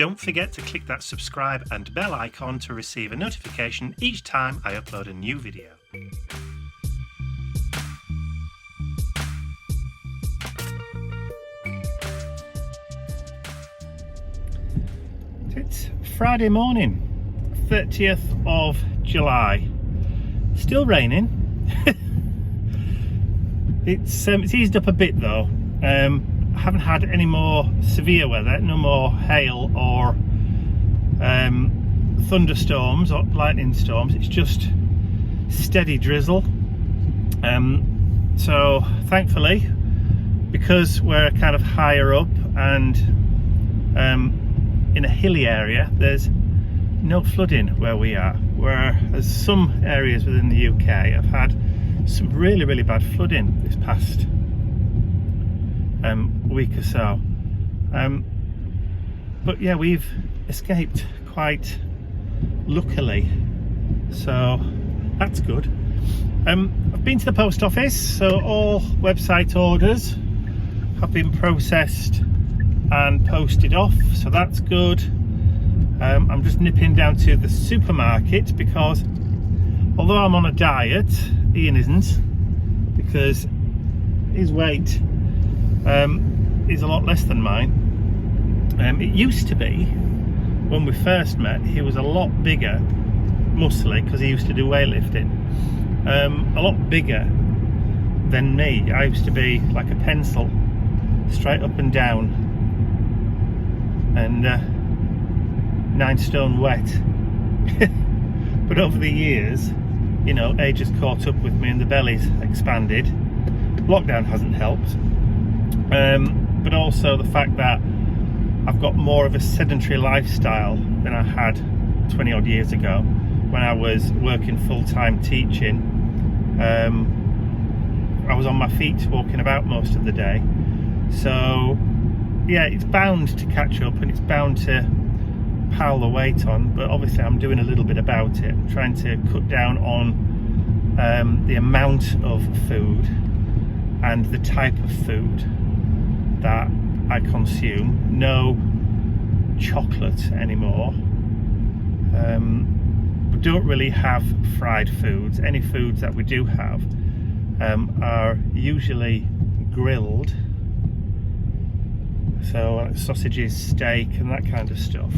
don't forget to click that subscribe and bell icon to receive a notification each time I upload a new video. It's Friday morning, 30th of July. Still raining. It's eased up a bit though. I haven't had any more severe weather, no more hail or thunderstorms or lightning storms. It's just steady drizzle. So thankfully, because we're kind of higher up and in a hilly area, there's no flooding where we are, whereas some areas within the UK have had some really bad flooding this past week or so. But yeah, we've escaped quite luckily, so that's good. I've been to the post office, so all website orders have been processed and posted off, so that's good. I'm just nipping down to the supermarket because although I'm on a diet, Ian isn't, because his weight is a lot less than mine. It used to be, when we first met, he was a lot bigger, muscly, because he used to do weightlifting, a lot bigger than me. I used to be like a pencil, straight up and down, and 9 stone wet. But over the years, you know, age has caught up with me and the belly's expanded. Lockdown hasn't helped, but also the fact that I've got more of a sedentary lifestyle than I had 20 odd years ago when I was working full-time teaching. I was on my feet walking about most of the day, so yeah, it's bound to catch up and it's bound to pile the weight on, but obviously I'm doing a little bit about it. I'm trying to cut down on the amount of food and the type of food that I consume. No chocolate anymore. We don't really have fried foods. Any foods that we do have are usually grilled, so like sausages, steak and that kind of stuff.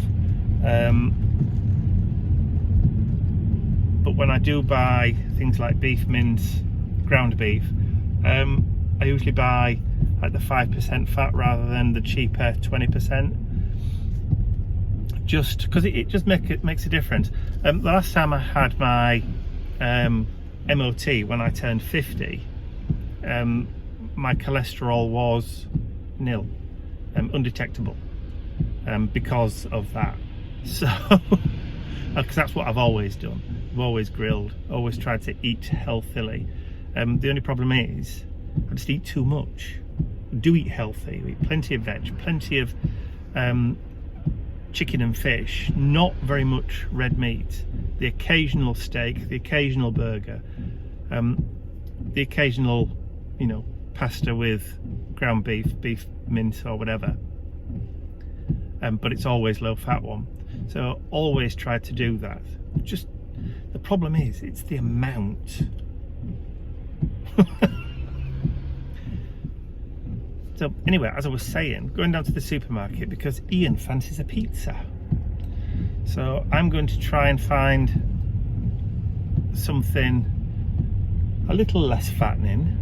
But when I do buy things like beef mince, ground beef, I usually buy like the 5% fat rather than the cheaper 20%, just because it just makes a difference. The last time I had my MOT, when I turned 50, my cholesterol was nil, undetectable, because of that. So because that's what I've always done. I've always grilled, always tried to eat healthily. The only problem is I just eat too much. I do eat healthy, we eat plenty of veg, plenty of chicken and fish, not very much red meat, the occasional steak, the occasional burger, the occasional, you know, pasta with ground beef, beef mince or whatever, but it's always low fat one. So always try to do that. Just the problem is it's the amount. So anyway, as I was saying, going down to the supermarket because Ian fancies a pizza. So I'm going to try and find something a little less fattening.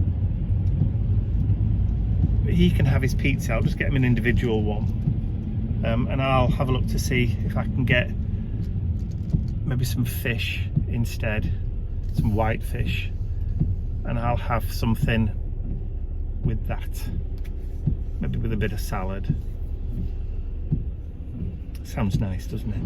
But he can have his pizza. I'll just get him an individual one. And I'll have a look to see if I can get maybe some fish instead, some white fish, and I'll have something with that, maybe with a bit of salad. Sounds nice, doesn't it?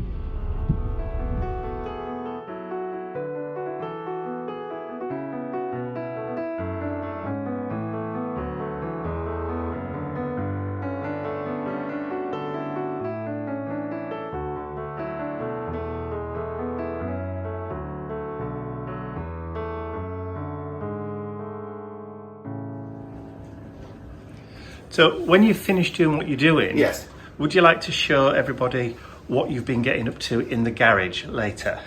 So when you've finished doing what you're doing, Yes. would you like to show everybody what you've been getting up to in the garage later?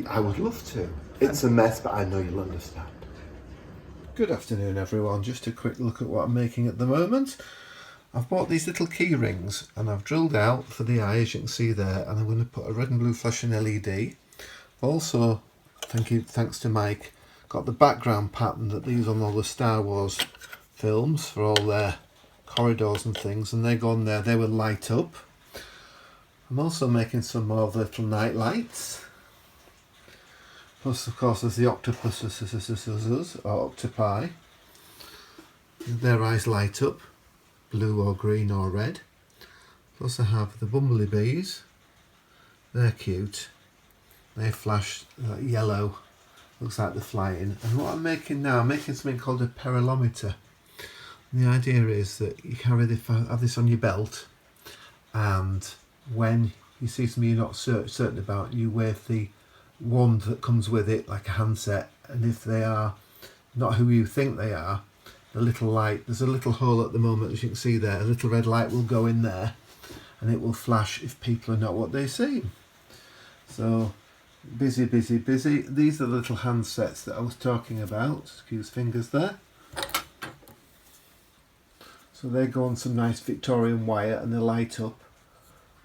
I would love to. It's a mess, but I know you'll understand. Good afternoon, everyone. Just a quick look at what I'm making at the moment. I've bought these little key rings and I've drilled out for the eye, as you can see there, and I'm going to put a red and blue flashing LED. Also, thanks to Mike, got the background pattern that these on all the Star Wars films for all their corridors and things, and they go on there, they will light up. I'm also making some more of the little night lights. Plus, of course, there's the octopuses, or octopi. Their eyes light up, blue or green or red. Plus I have the bumblebees. They're cute. They flash yellow, looks like they're flying. And what I'm making now, I'm making something called a perilometer. And the idea is that you have this on your belt, and when you see something you're not certain about, you wave the wand that comes with it like a handset, and if they are not who you think they are, the little light, there's a little hole at the moment, as you can see there, a little red light will go in there and it will flash if people are not what they seem. So busy. These are the little handsets that I was talking about. Excuse fingers there. So they go on some nice Victorian wire and they light up,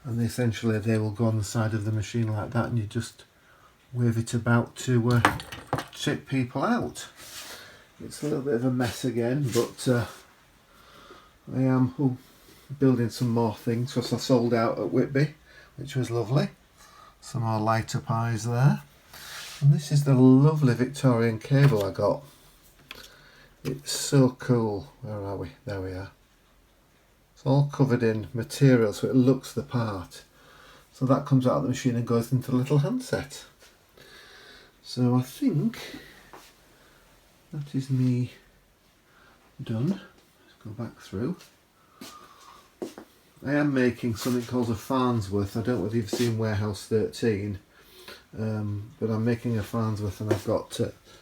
and essentially they will go on the side of the machine like that, and you just wave it about to check people out. It's a little bit of a mess again, but I am building some more things because I sold out at Whitby, which was lovely. Some more light up eyes there. And this is the lovely Victorian cable I got. It's so cool. Where are we? There we are. It's all covered in material so it looks the part. So that comes out of the machine and goes into the little handset. So I think that is me done. Let's go back through. I am making something called a Farnsworth. I don't know whether you've seen Warehouse 13, but I'm making a Farnsworth, and I've got,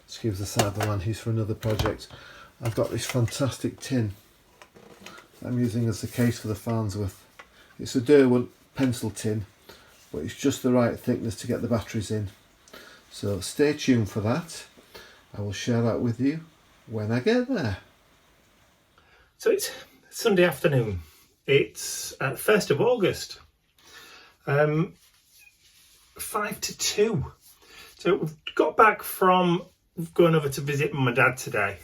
excuse the Cyberman, he's for another project. I've got this fantastic tin I'm using as the case for the Farnsworth. It's a Derwent pencil tin, but it's just the right thickness to get the batteries in. So stay tuned for that. I will share that with you when I get there. So it's Sunday afternoon. It's 1st of August. 5 to 2. So we've got back from going over to visit Mum and Dad today.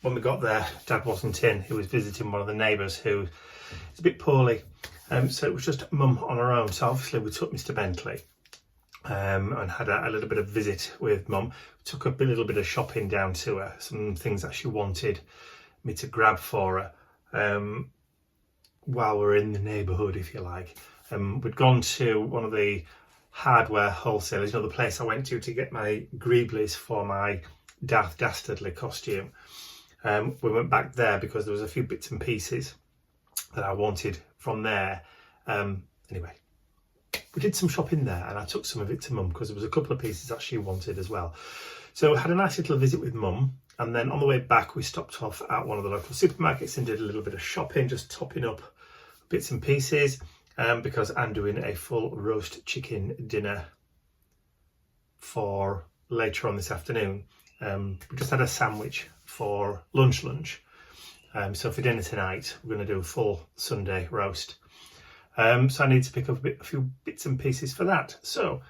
When we got there, Dad wasn't in. He was visiting one of the neighbours who is a bit poorly. So it was just Mum on her own. So obviously we took Mr. Bentley. And had a little bit of visit with Mum. Took a little bit of shopping down to her, some things that she wanted me to grab for her while we're in the neighbourhood, if you like. We'd gone to one of the hardware wholesalers, you know, the place I went to get my greeblies for my Darth Dastardly costume. We went back there because there was a few bits and pieces that I wanted from there. Anyway. We did some shopping there, and I took some of it to Mum because there was a couple of pieces that she wanted as well. So I had a nice little visit with Mum, and then on the way back we stopped off at one of the local supermarkets and did a little bit of shopping, just topping up bits and pieces, because I'm doing a full roast chicken dinner for later on this afternoon. We just had a sandwich for lunch. So for dinner tonight we're going to do a full Sunday roast. So I need to pick up a few bits and pieces for that. So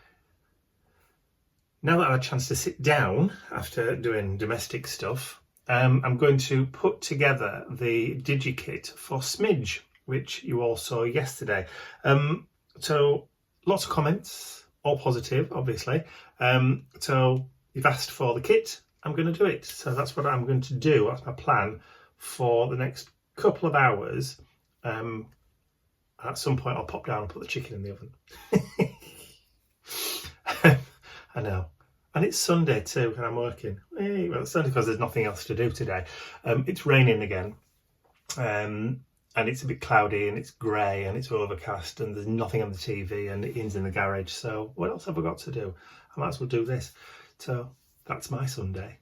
now that I've had a chance to sit down after doing domestic stuff, I'm going to put together the DigiKit for Smidge, which you all saw yesterday. So lots of comments, all positive, obviously. So you've asked for the kit, I'm going to do it. So that's what I'm going to do. That's my plan for the next couple of hours. At some point I'll pop down and put the chicken in the oven. I know. And it's Sunday too, and I'm working. Well, it's only because there's nothing else to do today. It's raining again. And it's a bit cloudy, and it's grey, and it's overcast, and there's nothing on the TV, and Ian's in the garage. So what else have I got to do? I might as well do this. So that's my Sunday.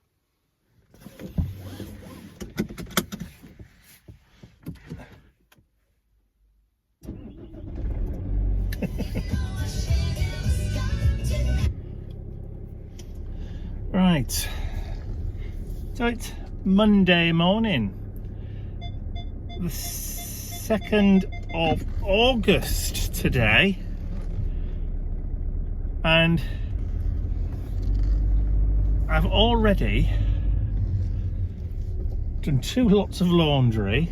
Right, so it's Monday morning, the 2nd of August today, and I've already done 2 lots of laundry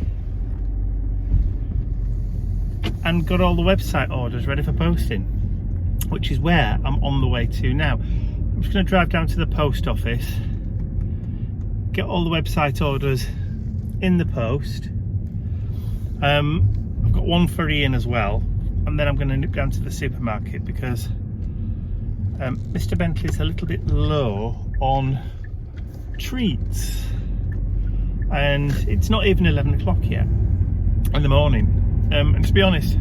and got all the website orders ready for posting, which is where I'm on the way to now. I'm just going to drive down to the post office, get all the website orders in the post. I've got one for Ian as well, and then I'm going to nip down to the supermarket because Mr. Bentley's a little bit low on treats, and it's not even 11 o'clock yet in the morning. And to be honest,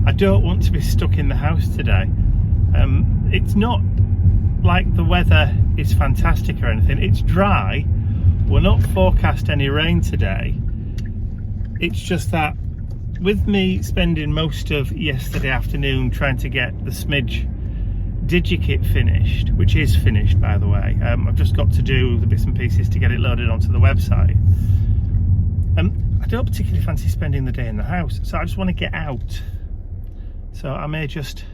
I don't want to be stuck in the house today. It's not like the weather is fantastic or anything. It's dry. We're not forecast any rain today. It's just that with me spending most of yesterday afternoon trying to get the Smidge DigiKit finished, which is finished by the way. I've just got to do the bits and pieces to get it loaded onto the website. I don't particularly fancy spending the day in the house, so I just want to get out. So I may just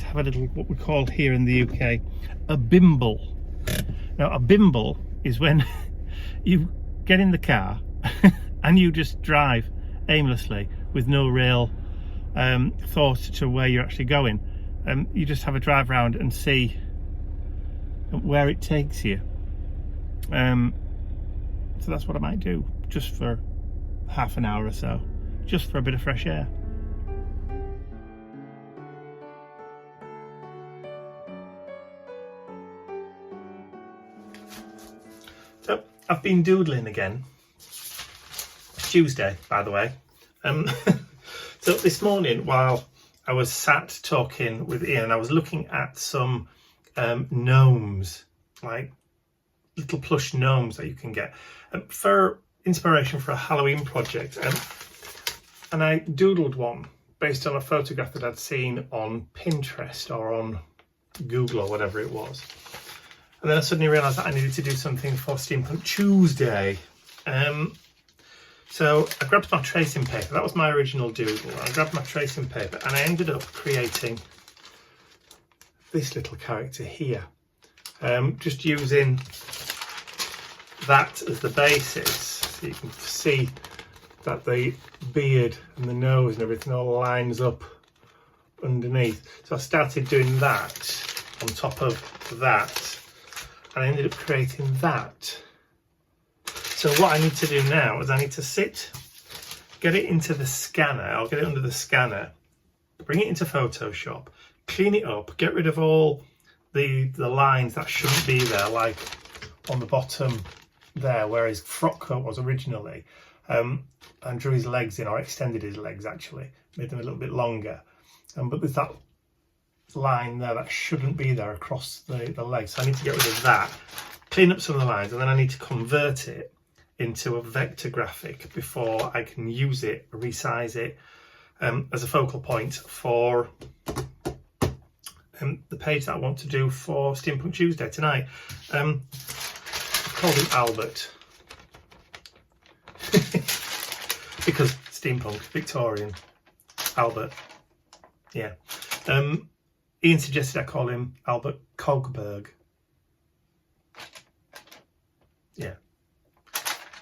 have a little, what we call here in the UK, a bimble. Now a bimble is when you get in the car and you just drive aimlessly with no real thought to where you're actually going. You just have a drive around and see where it takes you. So that's what I might do, just for half an hour or so, just for a bit of fresh air. So I've been doodling again. It's Tuesday, by the way. So this morning, while I was sat talking with Ian, I was looking at some gnomes, like little plush gnomes that you can get for inspiration for a Halloween project. And I doodled one based on a photograph that I'd seen on Pinterest or on Google or whatever it was. And then I suddenly realised that I needed to do something for Steampunk Tuesday. So I grabbed my tracing paper. That was my original doodle. I grabbed my tracing paper and I ended up creating this little character here. Just using that as the basis, so you can see that the beard and the nose and everything all lines up underneath. So I started doing that on top of that, and I ended up creating that. So what I need to do now is I need to get it into the scanner. I'll get it under the scanner, bring it into Photoshop, clean it up, get rid of all the lines that shouldn't be there, like on the bottom there where his frock coat was originally, and drew his legs in, or extended his legs actually, made them a little bit longer, but there's that line there that shouldn't be there across the legs, so I need to get rid of that, clean up some of the lines, and then I need to convert it into a vector graphic before I can use it, resize it as a focal point for the page that I want to do for Steampunk Tuesday tonight. I've called him Albert because steampunk, Victorian, Albert. Yeah. Ian suggested I call him Albert Cogberg. Yeah.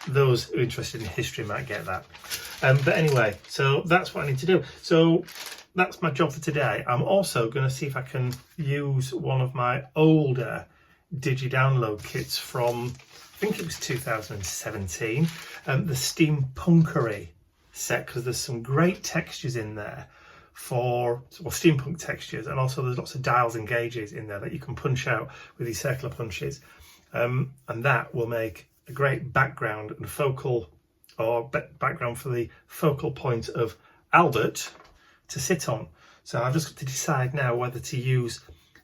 Those who are interested in history might get that. But anyway, so that's what I need to do. So that's my job for today. I'm also going to see if I can use one of my older digi-download kits from, I think it was 2017, the Steampunkery set, because there's some great textures in there for, well, steampunk textures, and also there's lots of dials and gauges in there that you can punch out with these circular punches, and that will make a great background and focal, or background for the focal point of Albert to sit on. So I've just got to decide now whether to use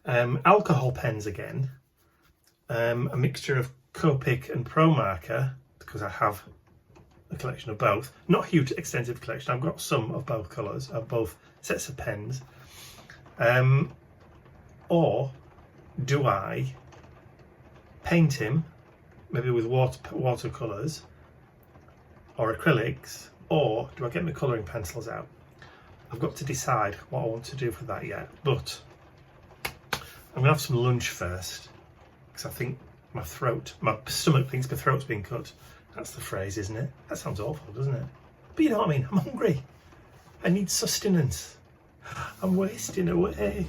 alcohol pens again, a mixture of Copic and Pro Marker, because I have a collection of both. Not a huge extensive collection, I've got some of both colours, of both sets of pens. Or do I paint him, maybe with watercolours or acrylics, or do I get my colouring pencils out? I've got to decide what I want to do for that yet, but I'm gonna have some lunch first, because I think my stomach thinks my throat's been cut. That's the phrase, isn't it? That sounds awful, doesn't it? But you know what I mean, I'm hungry. I need sustenance. I'm wasting away.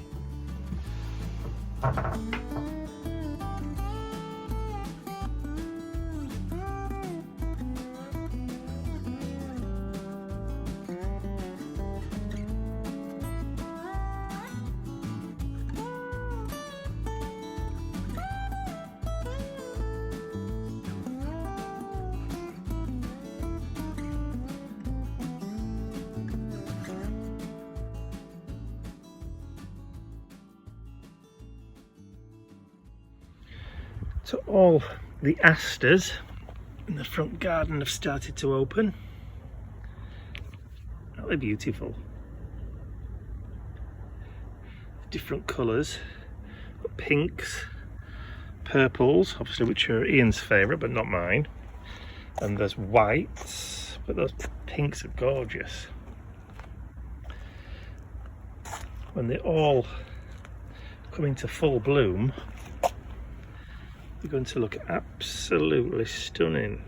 So all the asters in the front garden have started to open. Aren't they beautiful? Different colours, got pinks, purples, obviously, which are Ian's favourite but not mine. And there's whites, but those pinks are gorgeous. When they all come into full bloom, they're going to look absolutely stunning.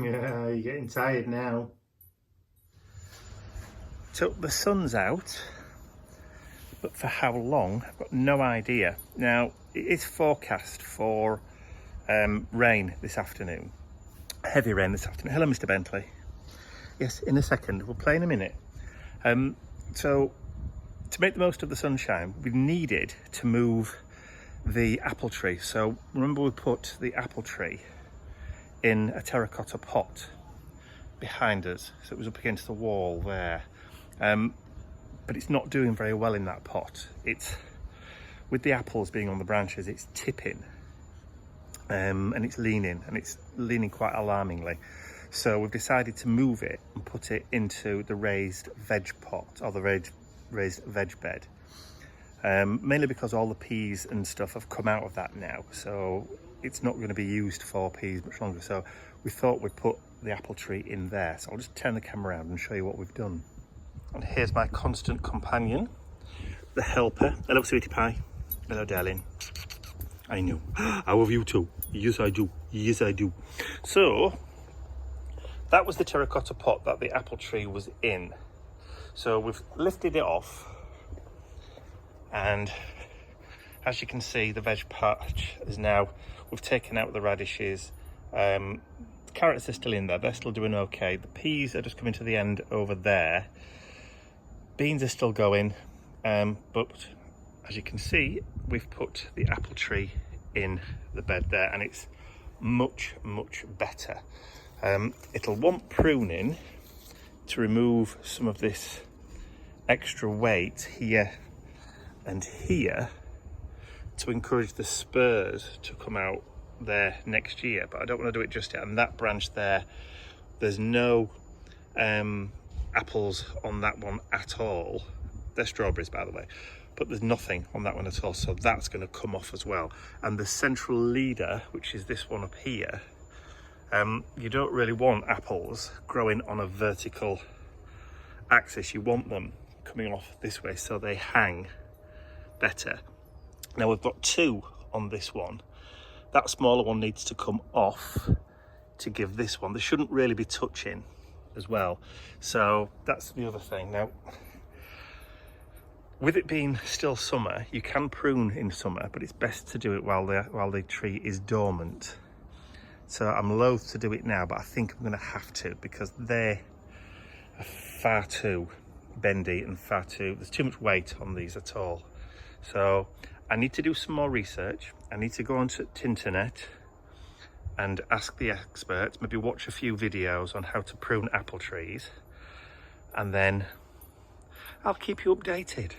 Yeah, you're getting tired now. So the sun's out, but for how long, I've got no idea. Now, it is forecast for rain this afternoon, heavy rain this afternoon. Hello, Mr. Bentley. Yes, in a second, we'll play in a minute. So, to make the most of the sunshine, we needed to move the apple tree. So, remember we put the apple tree in a terracotta pot behind us, so it was up against the wall there, but it's not doing very well in that pot. It's, with the apples being on the branches, it's tipping, and it's leaning quite alarmingly. So we've decided to move it and put it into the raised veg pot, or the raised veg bed, mainly because all the peas and stuff have come out of that now, so it's not going to be used for peas much longer. So we thought we'd put the apple tree in there. So I'll just turn the camera around and show you what we've done. And here's my constant companion, the helper. Hello, sweetie pie. Hello, darling. I know. I love you too. Yes, I do. Yes, I do. So that was the terracotta pot that the apple tree was in. So we've lifted it off, and as you can see, the veg patch is now, we've taken out the radishes. The carrots are still in there, they're still doing okay. The peas are just coming to the end over there. Beans are still going, but as you can see, we've put the apple tree in the bed there, and it's much, much better. It'll want pruning to remove some of this extra weight here and here, to encourage the spurs to come out there next year, but I don't want to do it just yet. And that branch there, there's no apples on that one at all. They're strawberries, by the way, but there's nothing on that one at all, so that's going to come off as well. And the central leader, which is this one up here, you don't really want apples growing on a vertical axis. You want them coming off this way so they hang better. Now we've got two on this one. That smaller one needs to come off to give this one. They shouldn't really be touching as well. So that's the other thing. Now, with it being still summer, you can prune in summer, but it's best to do it while the tree is dormant. So I'm loath to do it now, but I think I'm going to have to, because they are far too bendy and there's too much weight on these at all. So I need to do some more research. I need to go onto the internet and ask the experts, maybe watch a few videos on how to prune apple trees, and then I'll keep you updated.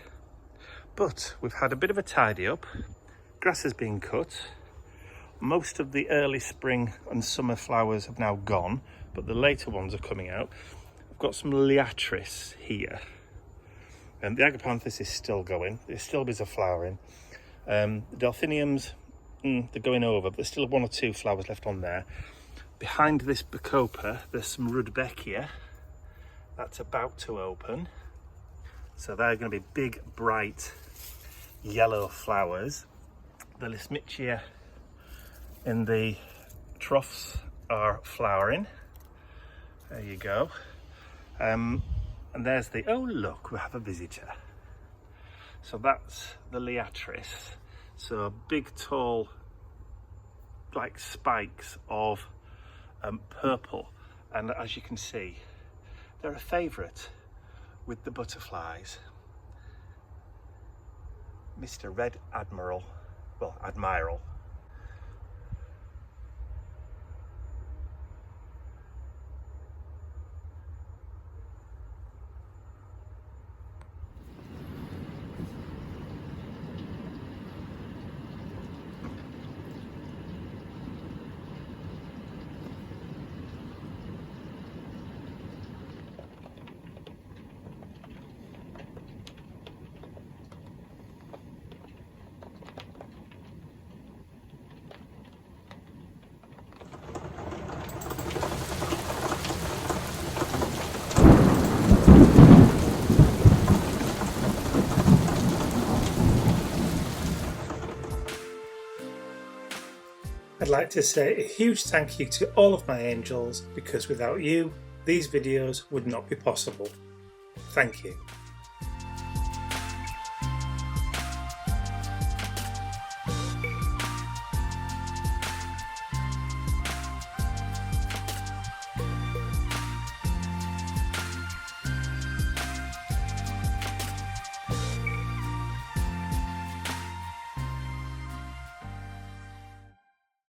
But we've had a bit of a tidy up. Grass has been cut. Most of the early spring and summer flowers have now gone, but the later ones are coming out. I've got some liatris here, and the agapanthus is still going. There's still bits of flowering. The delphiniums, they're going over, but there's still 1 or 2 flowers left on there. Behind this bacopa, there's some rudbeckia. That's about to open. So they're going to be big, bright yellow flowers. The Lismichia in the troughs are flowering. There you go. And there's the, oh look, we have a visitor. So that's the liatris. So big, tall, like spikes of purple. And as you can see, they're a favourite with the butterflies. Mr. Red Admiral, well, Admiral. I'd like to say a huge thank you to all of my angels, because without you, these videos would not be possible. Thank you.